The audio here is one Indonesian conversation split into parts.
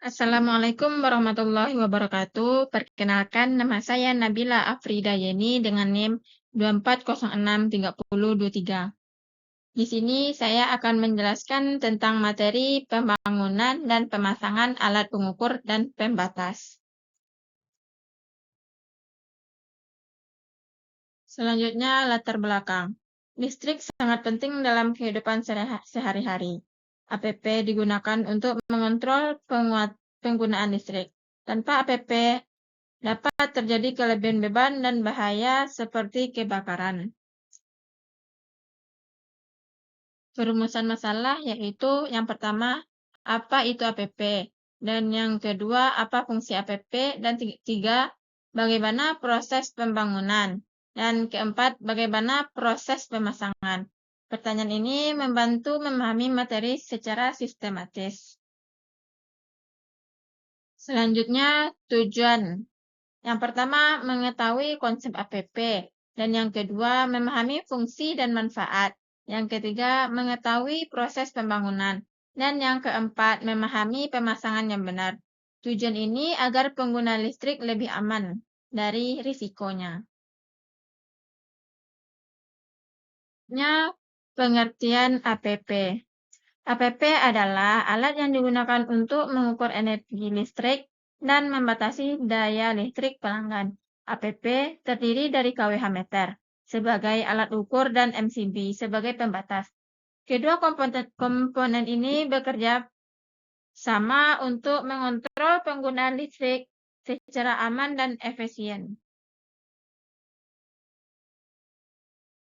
Assalamualaikum warahmatullahi wabarakatuh. Perkenalkan, nama saya Nabila Afrida Yeni dengan NIM 24063023. Di sini saya akan menjelaskan tentang materi pembangunan dan pemasangan alat pengukur dan pembatas. Selanjutnya, latar belakang. Listrik sangat penting dalam kehidupan sehari-hari. APP digunakan untuk mengontrol penggunaan listrik. Tanpa APP, dapat terjadi kelebihan beban dan bahaya seperti kebakaran. Perumusan masalah yaitu yang pertama, apa itu APP? Dan yang kedua, apa fungsi APP? Dan tiga, bagaimana proses pembangunan? Dan keempat, bagaimana proses pemasangan? Pertanyaan ini membantu memahami materi secara sistematis. Selanjutnya, tujuan. Yang pertama, mengetahui konsep APP. Dan yang kedua, memahami fungsi dan manfaat. Yang ketiga, mengetahui proses pembangunan. Dan yang keempat, memahami pemasangan yang benar. Tujuan ini agar pengguna listrik lebih aman dari risikonya. Pengertian APP. APP adalah alat yang digunakan untuk mengukur energi listrik dan membatasi daya listrik pelanggan. APP terdiri dari kWh meter sebagai alat ukur dan MCB sebagai pembatas. Kedua komponen ini bekerja sama untuk mengontrol penggunaan listrik secara aman dan efisien.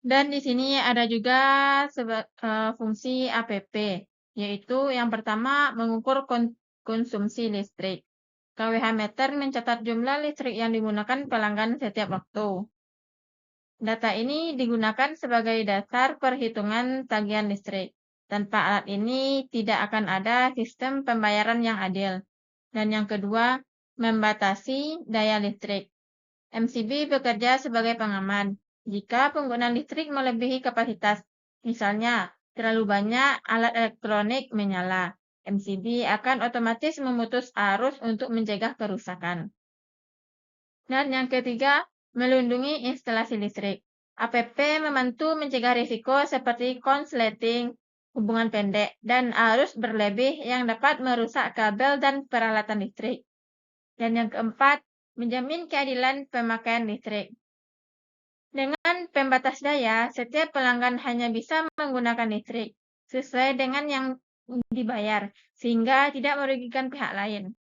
Dan di sini ada juga fungsi APP, yaitu yang pertama mengukur konsumsi listrik. kWh meter mencatat jumlah listrik yang digunakan pelanggan setiap waktu. Data ini digunakan sebagai dasar perhitungan tagihan listrik. Tanpa alat ini tidak akan ada sistem pembayaran yang adil. Dan yang kedua, membatasi daya listrik. MCB bekerja sebagai pengaman. Jika penggunaan listrik melebihi kapasitas, misalnya terlalu banyak alat elektronik menyala, MCB akan otomatis memutus arus untuk mencegah kerusakan. Dan yang ketiga, melindungi instalasi listrik. APP membantu mencegah risiko seperti konsleting, hubungan pendek, dan arus berlebih yang dapat merusak kabel dan peralatan listrik. Dan yang keempat, menjamin keadilan pemakaian listrik. Dengan pembatas daya, setiap pelanggan hanya bisa menggunakan listrik sesuai dengan yang dibayar, sehingga tidak merugikan pihak lain.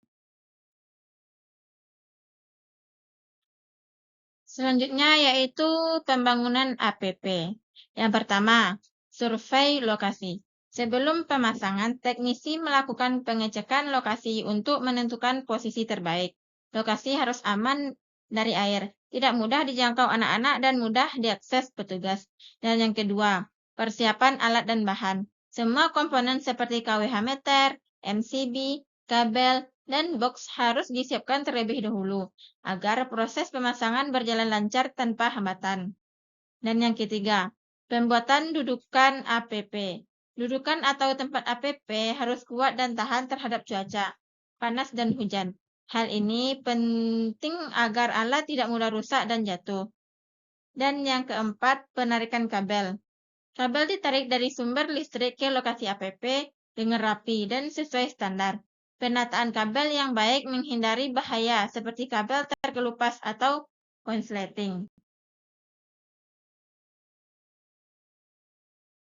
Selanjutnya yaitu pembangunan APP. Yang pertama, survei lokasi. Sebelum pemasangan, teknisi melakukan pengecekan lokasi untuk menentukan posisi terbaik. Lokasi harus aman dari air, tidak mudah dijangkau anak-anak dan mudah diakses petugas. Dan yang kedua, persiapan alat dan bahan. Semua komponen seperti kWh meter, MCB, kabel, dan box harus disiapkan terlebih dahulu agar proses pemasangan berjalan lancar tanpa hambatan. Dan yang ketiga, pembuatan dudukan APP. Dudukan atau tempat APP harus kuat dan tahan terhadap cuaca, panas dan hujan. Hal ini penting agar alat tidak mudah rusak dan jatuh. Dan yang keempat, penarikan kabel. Kabel ditarik dari sumber listrik ke lokasi APP dengan rapi dan sesuai standar. Penataan kabel yang baik menghindari bahaya seperti kabel terkelupas atau konsleting.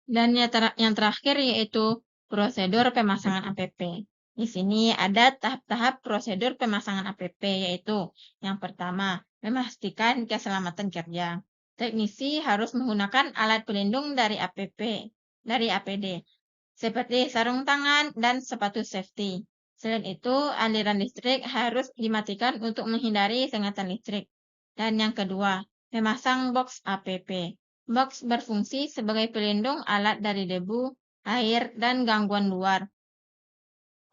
Dan yang terakhir yaitu prosedur pemasangan APP. Di sini ada tahap-tahap prosedur pemasangan APP, yaitu yang pertama, memastikan keselamatan kerja. Teknisi harus menggunakan alat pelindung dari APD, seperti sarung tangan dan sepatu safety. Selain itu, aliran listrik harus dimatikan untuk menghindari sengatan listrik. Dan yang kedua, memasang box APP. Box berfungsi sebagai pelindung alat dari debu, air, dan gangguan luar.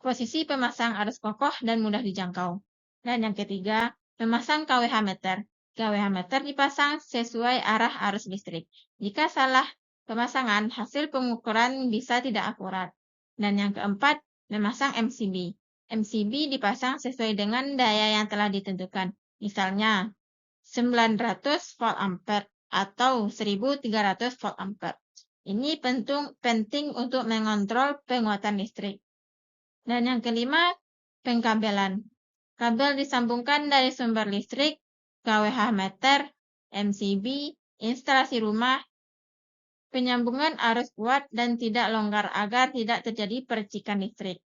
Posisi pemasang harus kokoh dan mudah dijangkau. Dan yang ketiga, memasang kWh meter. kWh meter dipasang sesuai arah arus listrik. Jika salah pemasangan, hasil pengukuran bisa tidak akurat. Dan yang keempat, memasang MCB. MCB dipasang sesuai dengan daya yang telah ditentukan. Misalnya, 900 volt ampere atau 1300 volt ampere. Ini penting untuk mengontrol penguatan listrik. Dan yang kelima, pengkabelan. Kabel disambungkan dari sumber listrik, kWh meter, MCB, instalasi rumah. Penyambungan harus kuat dan tidak longgar agar tidak terjadi percikan listrik.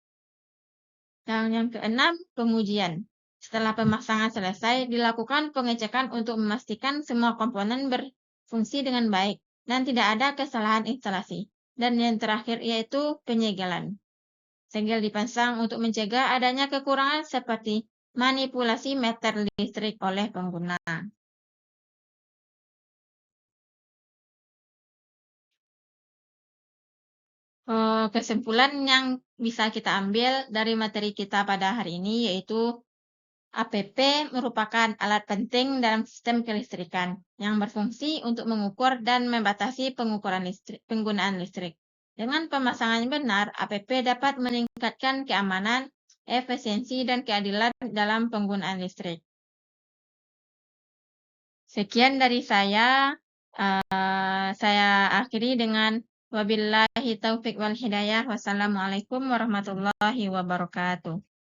Dan yang keenam, pengujian. Setelah pemasangan selesai, dilakukan pengecekan untuk memastikan semua komponen berfungsi dengan baik dan tidak ada kesalahan instalasi. Dan yang terakhir yaitu penyegelan. Segel dipasang untuk mencegah adanya kekurangan seperti manipulasi meter listrik oleh pengguna. Kesimpulan yang bisa kita ambil dari materi kita pada hari ini yaitu APP merupakan alat penting dalam sistem kelistrikan yang berfungsi untuk mengukur dan membatasi penggunaan listrik. Dengan pemasangan yang benar, APP dapat meningkatkan keamanan, efisiensi, dan keadilan dalam penggunaan listrik. Sekian dari saya. Saya akhiri dengan wabillahi taufiq wal hidayah. Wassalamualaikum warahmatullahi wabarakatuh.